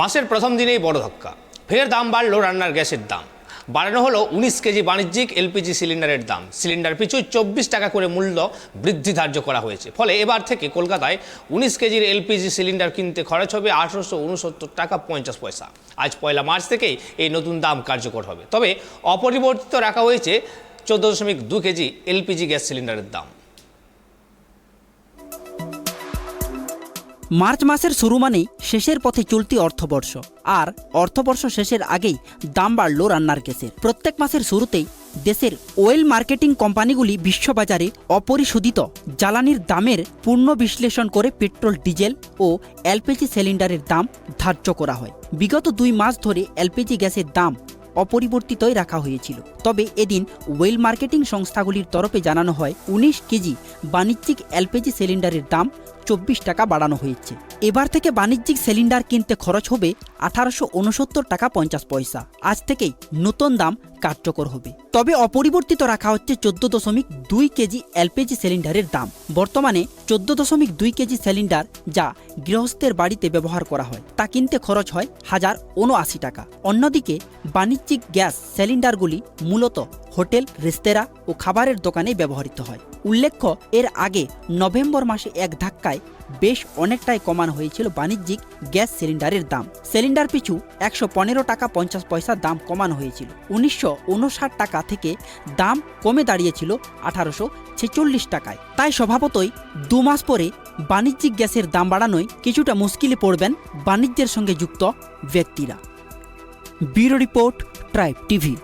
মাসের প্রথম দিনেই বড় ধাক্কা, ফের দাম বাড়লো রান্নার গ্যাসের দাম। বাড়ানো হলো 19 কেজি বাণিজ্যিক এলপিজি সিলিন্ডারের দাম। সিলিন্ডার পিছু 24 টাকা করে মূল্য বৃদ্ধি ধার্য করা হয়েছে। ফলে এবার থেকে কলকাতায় 19 কেজির এলপিজি সিলিন্ডার কিনতে খরচ হবে 1869 টাকা 50 পয়সা। আজ 1 মার্চ থেকেই এই নতুন দাম কার্যকর হবে। তবে অপরিবর্তিত রাখা হয়েছে 14.2 কেজি এলপিজি গ্যাস সিলিন্ডারের দাম। মার্চ মাসের শুরু মানেই শেষের পথে চলতি অর্থবর্ষ, আর অর্থবর্ষ শেষের আগেই দাম বাড়ল রান্নার গ্যাসের। প্রত্যেক মাসের শুরুতেই দেশের ওয়েল মার্কেটিং কোম্পানিগুলি বিশ্ববাজারে অপরিশোধিত জ্বালানির দামের পূর্ণ বিশ্লেষণ করে পেট্রোল, ডিজেল ও এলপিজি সিলিন্ডারের দাম ধার্য করা হয়। বিগত 2 মাস ধরে এলপিজি গ্যাসের দাম অপরিবর্তিতই রাখা হয়েছিল। তবে এদিন ওয়েল মার্কেটিং সংস্থাগুলির তরফে জানানো হয় 19 কেজি বাণিজ্যিক এলপিজি সিলিন্ডারের দাম 24 টাকা বাড়ানো হয়েছে। এবার থেকে বাণিজ্যিক সিলিন্ডার কিনতে খরচ হবে 1869 টাকা 50 পয়সা। আজ থেকেই নতুন দাম কার্যকর হবে। তবে অপরিবর্তিত রাখা হচ্ছে 14.2 কেজি এলপিজি সিলিন্ডারের দাম। বর্তমানে 14.2 কেজি সিলিন্ডার যা গৃহস্থের বাড়িতে ব্যবহার করা হয় তা কিনতে খরচ হয় 1079 টাকা। অন্যদিকে বাণিজ্যিক গ্যাস সিলিন্ডারগুলি মূলত হোটেল, রেস্তোরাঁ ও খাবারের দোকানে ব্যবহৃত হয়। উল্লেখ্য, এর আগে নভেম্বর মাসে এক ধাক্কায় বেশ অনেকটাই কমানো হয়েছিল বাণিজ্যিক গ্যাস সিলিন্ডারের দাম। সিলিন্ডার পিছু 115 টাকা 50 পয়সা দাম কমানো হয়েছিল। 1959 টাকা থেকে দাম কমে দাঁড়িয়েছিল 1846 টাকায়। তাই স্বভাবতই 2 মাস পরে বাণিজ্যিক গ্যাসের দাম বাড়ানোয় কিছুটা মুশকিলে পড়বেন বাণিজ্যের সঙ্গে যুক্ত ব্যক্তিরা। Bureau report, tribe TV.